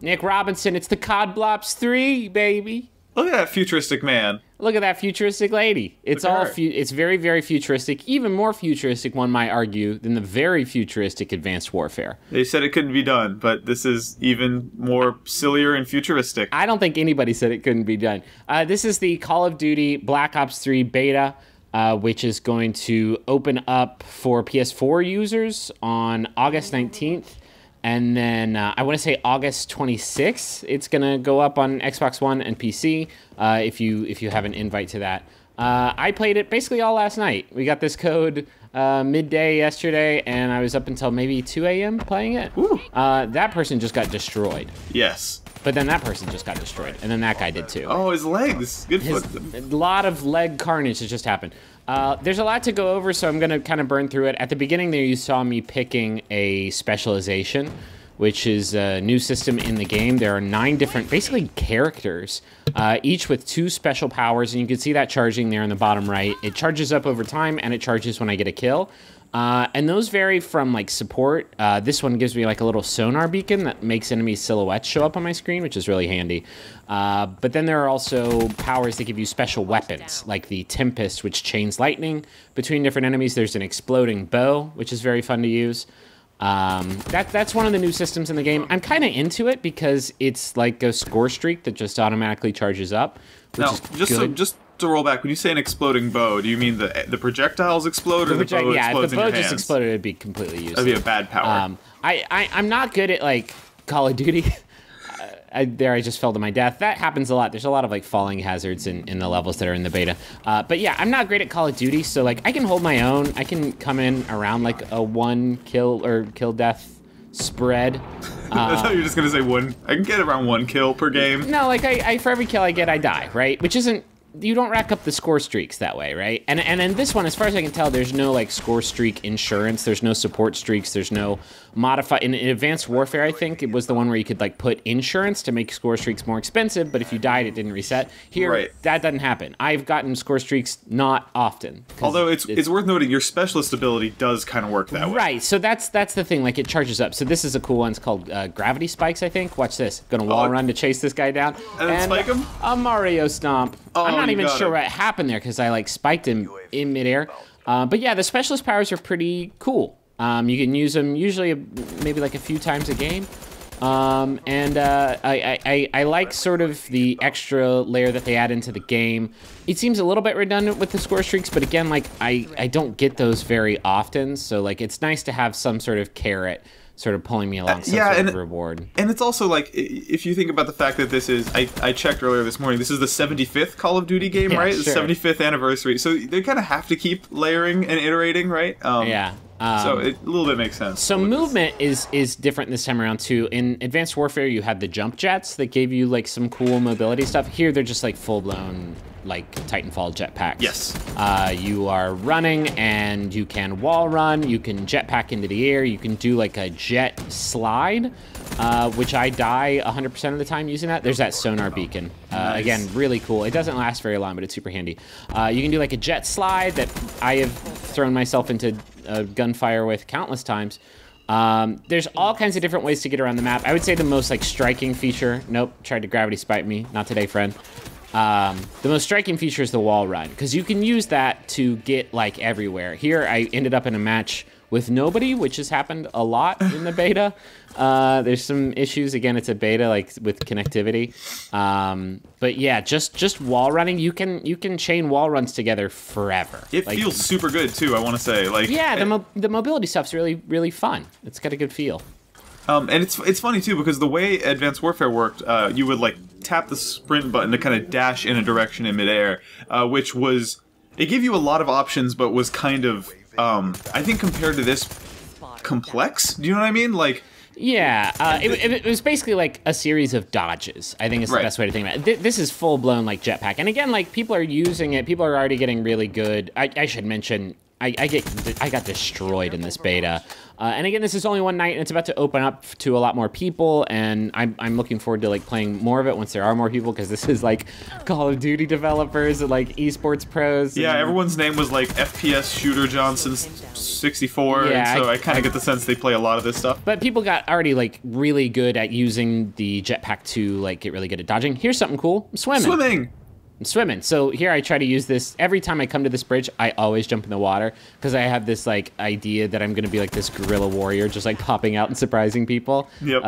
Nick Robinson, it's the COD Blops 3, baby. Look at that futuristic man. Look at that futuristic lady. It's it's very, very futuristic. Even more futuristic, one might argue, than the very futuristic Advanced Warfare. They said it couldn't be done, but this is even more sillier and futuristic. I don't think anybody said it couldn't be done. This is the Call of Duty Black Ops 3 beta, which is going to open up for PS4 users on August 19th. And then I want to say August 26th, it's going to go up on Xbox One and PC if you have an invite to that. I played it basically all last night. We got this code midday yesterday, and I was up until maybe 2 a.m. playing it. That person just got destroyed. Yes. But then that person just got destroyed, and then that guy did too. Oh, his legs. Good foot. A lot of leg carnage has just happened. There's a lot to go over, so I'm going to kind of burn through it. At the beginning there, you saw me picking a specialization, which is a new system in the game. There are 9 different, basically, characters, each with 2 special powers, and you can see that charging there in the bottom right. It charges up over time, and it charges when I get a kill. And those vary from, like, support. This one gives me, like, a little sonar beacon that makes enemy silhouettes show up on my screen, which is really handy. But then there are also powers that give you special weapons, like the Tempest, which chains lightning between different enemies. There's an exploding bow, which is very fun to use. That's one of the new systems in the game. I'm kind of into it because it's like a score streak that just automatically charges up, which is good. Just to roll back, when you say an exploding bow, do you mean the projectiles explode, or the bow explodes in your hands? Yeah, if the bow just exploded, it'd be completely useless. That'd be a bad power. I'm not good at, like, Call of Duty. I just fell to my death. That happens a lot. There's a lot of, like, falling hazards in the levels that are in the beta. But yeah, I'm not great at Call of Duty, so, like, I can hold my own. I can come in around, like, a 1 kill or kill death spread. I thought you were just gonna say one. I can get around 1 kill per game. No, like, I for every kill I get, I die, right? Which isn't... You don't rack up the score streaks that way, right? And in this one, as far as I can tell, there's no, like, score streak insurance. There's no support streaks. There's no modify. In Advanced Warfare, I think, it was the one where you could, like, put insurance to make score streaks more expensive, but if you died, it didn't reset. Here, that doesn't happen. I've gotten score streaks not often. Although it's worth noting, your specialist ability does kind of work that way. Right, so that's the thing. Like, it charges up. So this is a cool one. It's called Gravity Spikes, I think. Watch this. Gonna wall run to chase this guy down. And then spike him? A Mario Stomp. Oh, I'm not even sure what happened there because I, like, spiked him in midair. But yeah, the specialist powers are pretty cool. You can use them usually maybe like a few times a game. I like sort of the extra layer that they add into the game. It seems a little bit redundant with the score streaks, but again, like, I don't get those very often. So, like, it's nice to have some sort of carrot sort of pulling me along, some sort of reward. And it's also, like, if you think about the fact that this is, I checked earlier this morning, this is the 75th Call of Duty game, right? Sure. The 75th anniversary. So they kind of have to keep layering and iterating, right? Yeah. So it a little bit makes sense. So movement is different this time around too. In Advanced Warfare, you had the jump jets that gave you, like, some cool mobility stuff. Here, they're just, like, full-blown, like, Titanfall jetpacks. Yes. You are running, and you can wall run. You can jetpack into the air. You can do, like, a jet slide, which I die 100% of the time using that. There's that sonar beacon. Nice. Again, really cool. It doesn't last very long, but it's super handy. You can do, like, a jet slide that I have thrown myself into gunfire with countless times. There's all kinds of different ways to get around the map. I would say the most, like, striking feature... Nope, tried to gravity spike me. Not today, friend. The most striking feature is the wall run, because you can use that to get, like, everywhere. Here, I ended up in a match with nobody, which has happened a lot in the beta. There's some issues. Again, it's a beta, like, with connectivity. But yeah, just wall running. You can chain wall runs together forever. It feels super good too, I want to say. Like, yeah, the mobility stuff's really fun. It's got a good feel. And it's funny too, because the way Advanced Warfare worked, you would, like, tap the sprint button to kind of dash in a direction in midair, which was, it gave you a lot of options, but was kind of, I think compared to this, complex. Do you know what I mean? Like, yeah, it was basically like a series of dodges, I think is the best way to think about it. This is full-blown, like, jetpack. And again, like, people are using it. People are already getting really good. I should mention, I got destroyed in this beta. And again, this is only one night, and it's about to open up to a lot more people, and I'm looking forward to like playing more of it once there are more people, because this is like Call of Duty developers and like esports pros. Yeah, everyone's name was like FPS Shooter Johnson 64, Yeah, and so I kind of get the sense they play a lot of this stuff. But people got already like really good at using the jetpack to like get really good at dodging. Here's something cool. I'm swimming. I'm swimming. So here I try to use this every time I come to this bridge. I always jump in the water because I have this like idea that I'm going to be like this guerrilla warrior, just like popping out and surprising people. Yep.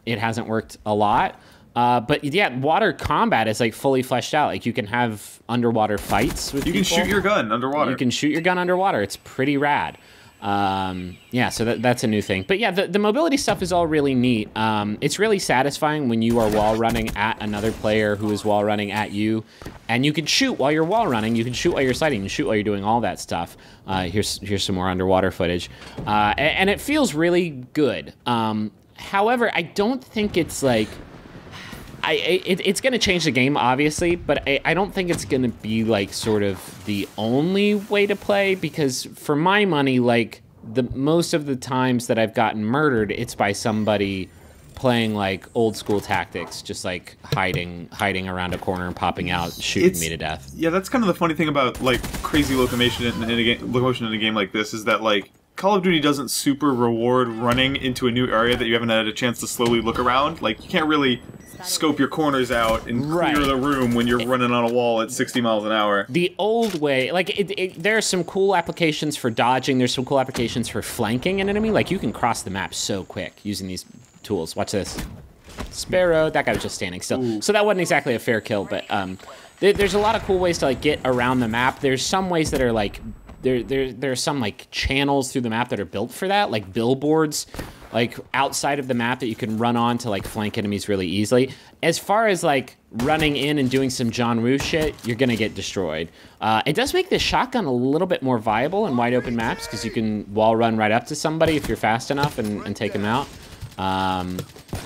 It hasn't worked a lot. But yeah, water combat is like fully fleshed out. Like you can have underwater fights with people. You can shoot your gun underwater. You can shoot your gun underwater. It's pretty rad. Yeah, so that's a new thing. But yeah, the mobility stuff is all really neat. It's really satisfying when you are wall running at another player who is wall running at you, and you can shoot while you're wall running. You can shoot while you're sliding. You can shoot while you're doing all that stuff. Here's some more underwater footage, and it feels really good. However, I don't think it's like. It's going to change the game, obviously, but I don't think it's going to be, like, sort of the only way to play, because for my money, like, most of the times that I've gotten murdered, it's by somebody playing, like, old-school tactics, just, like, hiding around a corner and popping out, shooting me to death. Yeah, that's kind of the funny thing about, like, crazy locomotion in a game like this, is that, like, Call of Duty doesn't super reward running into a new area that you haven't had a chance to slowly look around. Like, you can't really scope your corners out and clear the room when you're running on a wall at 60 miles an hour. The old way, like, there are some cool applications for dodging. There's some cool applications for flanking an enemy. Like, you can cross the map so quick using these tools. Watch this. Sparrow. That guy was just standing still. Ooh. So that wasn't exactly a fair kill, but there's a lot of cool ways to, like, get around the map. There's some ways that are, like, there are some, like, channels through the map that are built for that, like billboards, like, outside of the map that you can run on to, like, flank enemies really easily. As far as, like, running in and doing some John Woo shit, you're gonna get destroyed. It does make the shotgun a little bit more viable in wide open maps, because you can wall run right up to somebody if you're fast enough and take them out.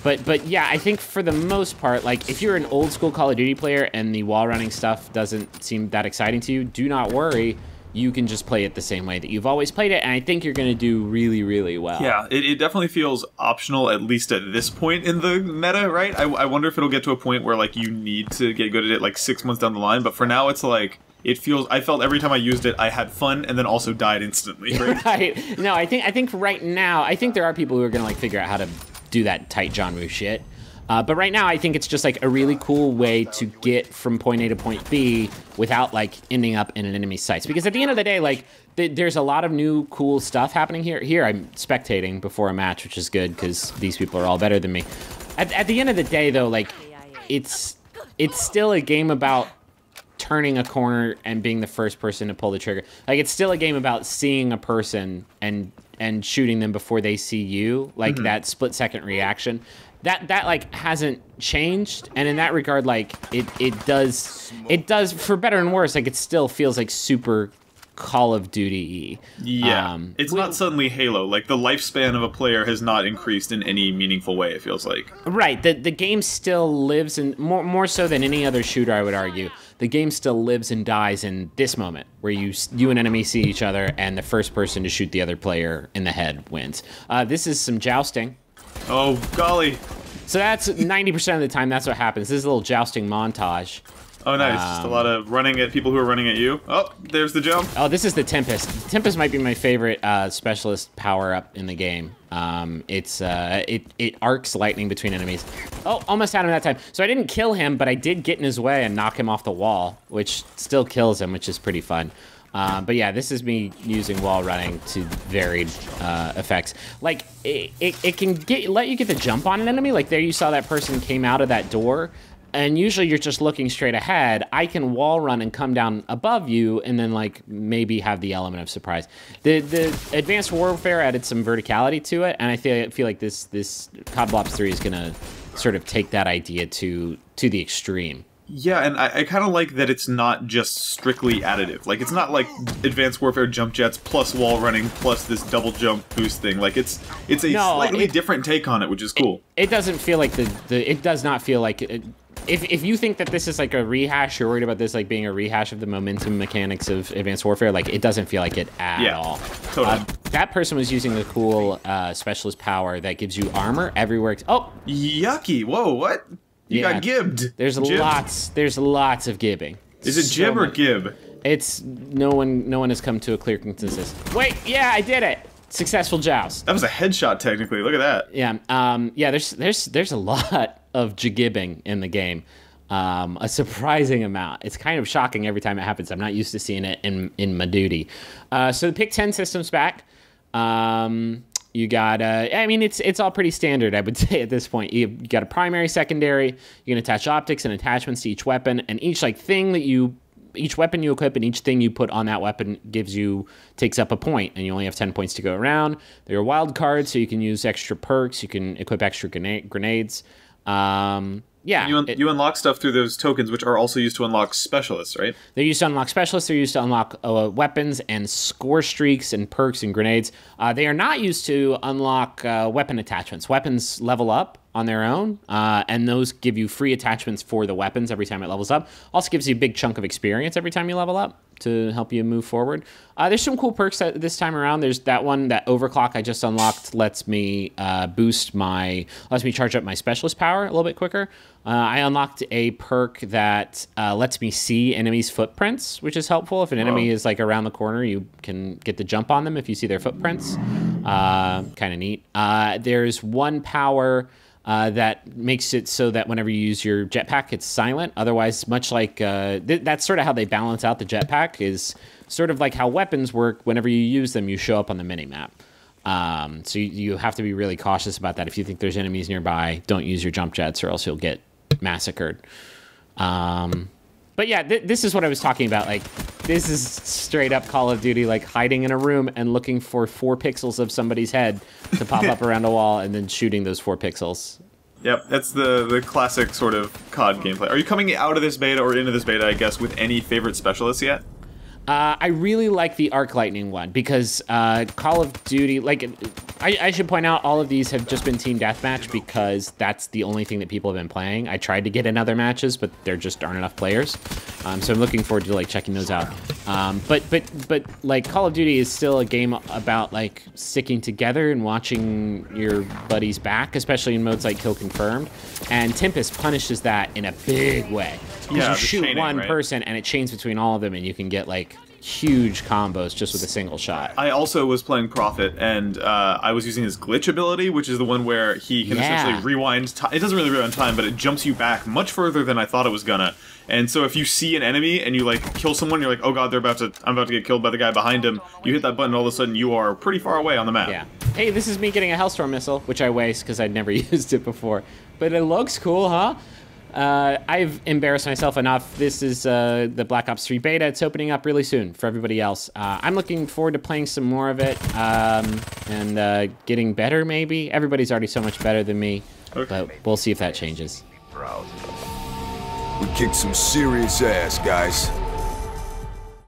But yeah, I think for the most part, like, if you're an old school Call of Duty player and the wall running stuff doesn't seem that exciting to you, do not worry. You can just play it the same way that you've always played it, and I think you're going to do really, really well. Yeah, it definitely feels optional, at least at this point in the meta, right? I wonder if it'll get to a point where, like, you need to get good at it, like, 6 months down the line, but for now, it's like, I felt every time I used it, I had fun, and then also died instantly, right? Right. No, I think right now, I think there are people who are going to, like, figure out how to do that tight John Woo shit. But right now, I think it's just, like, a really cool way to get from point A to point B without, like, ending up in an enemy's sights. Because at the end of the day, like, there's a lot of new cool stuff happening here. Here, I'm spectating before a match, which is good, because these people are all better than me. At the end of the day, though, like, it's still a game about turning a corner and being the first person to pull the trigger. Like, it's still a game about seeing a person and shooting them before they see you. Like, that split-second reaction. That like hasn't changed, and in that regard, like it does for better and worse. Like, it still feels like super Call of Duty-y. Yeah, it's not suddenly Halo. Like, the lifespan of a player has not increased in any meaningful way, it feels like. Right. The game still lives in more so than any other shooter, I would argue. The game still lives and dies in this moment, where you and enemy see each other, and the first person to shoot the other player in the head wins. This is some jousting. Oh, golly. So that's 90% of the time, that's what happens. This is a little jousting montage. Oh, nice. Just a lot of running at people who are running at you. Oh, there's the jump. Oh, this is the Tempest. Tempest might be my favorite specialist power-up in the game. It arcs lightning between enemies. Oh, almost had him that time. So I didn't kill him, but I did get in his way and knock him off the wall, which still kills him, which is pretty fun. But yeah, this is me using wall running to varied effects. Like, it can let you get the jump on an enemy. Like, there you saw that person came out of that door, and usually you're just looking straight ahead. I can wall run and come down above you, and then, like, maybe have the element of surprise. The Advanced Warfare added some verticality to it, and I feel like this COD Ops 3 is gonna sort of take that idea to the extreme. Yeah, and I kind of like that it's not just strictly additive. Like, it's not like Advanced Warfare jump jets plus wall running plus this double jump boost thing. Like, it's a slightly different take on it, which is cool. It doesn't feel like it does not feel like if you think that this is like a rehash, you're worried about this like being a rehash of the momentum mechanics of Advanced Warfare, like it doesn't feel like it at all. Totally. That person was using a cool specialist power that gives you armor everywhere. Oh, yucky! Whoa, what? You got gibbed. There's lots of gibbing. Is it jib or gib? It's no one has come to a clear consensus. Wait, yeah, I did it. Successful joust. That was a headshot, technically. Look at that. Yeah. Yeah. There's a lot of jigibbing in the game. A surprising amount. It's kind of shocking every time it happens. I'm not used to seeing it in my duty. So the pick 10 system's back. You got, I mean, it's all pretty standard, I would say, at this point. You got a primary, secondary. You can attach optics and attachments to each weapon, and each each weapon you equip and each thing you put on that weapon takes up a point, and you only have 10 points to go around. There are wild cards, so you can use extra perks. You can equip extra grenades. Yeah. You unlock stuff through those tokens, which are also used to unlock specialists, right? They're used to unlock specialists. They're used to unlock weapons and score streaks and perks and grenades. They are not used to unlock weapon attachments. Weapons level up on their own, and those give you free attachments for the weapons every time it levels up. Also gives you a big chunk of experience every time you level up to help you move forward. There's some cool perks this time around. There's that one, that overclock I just unlocked, lets me charge up my specialist power a little bit quicker. I unlocked a perk that lets me see enemies' footprints, which is helpful. If an enemy is like around the corner, you can get the jump on them if you see their footprints. Kind of neat. There's one power that makes it so that whenever you use your jetpack, it's silent. Otherwise, much like that's sort of how they balance out the jetpack, is sort of like how weapons work. Whenever you use them, you show up on the minimap. So you have to be really cautious about that. If you think there's enemies nearby, don't use your jump jets, or else you'll get massacred. But yeah, this is what I was talking about. Like, this is straight up Call of Duty, like hiding in a room and looking for 4 pixels of somebody's head to pop up around a wall and then shooting those 4 pixels. Yep, that's the classic sort of COD gameplay. Are you coming out of this beta or into this beta, I guess, with any favorite specialists yet? I really like the Arc Lightning one because Call of Duty, like, I should point out all of these have just been team deathmatch because that's the only thing that people have been playing. I tried to get in other matches, but there just aren't enough players. So I'm looking forward to like checking those out. But like Call of Duty is still a game about like sticking together and watching your buddies back, especially in modes like Kill Confirmed. And Tempest punishes that in a big way. Because you shoot chaining, one person and it chains between all of them, and you can get like huge combos just with a single shot. I also was playing Prophet, and I was using his glitch ability, which is the one where he can essentially rewind time. It doesn't really rewind time, but it jumps you back much further than I thought it was gonna. And so if you see an enemy and you like kill someone, you're like, oh god, I'm about to get killed by the guy behind him. You hit that button, all of a sudden you are pretty far away on the map. Yeah. Hey, this is me getting a Hellstorm missile, which I waste because I'd never used it before. But it looks cool, huh? I've embarrassed myself enough. This is the Black Ops 3 beta. It's opening up really soon for everybody else. I'm looking forward to playing some more of it and getting better, maybe. Everybody's already so much better than me, but we'll see if that changes. We kicked some serious ass, guys.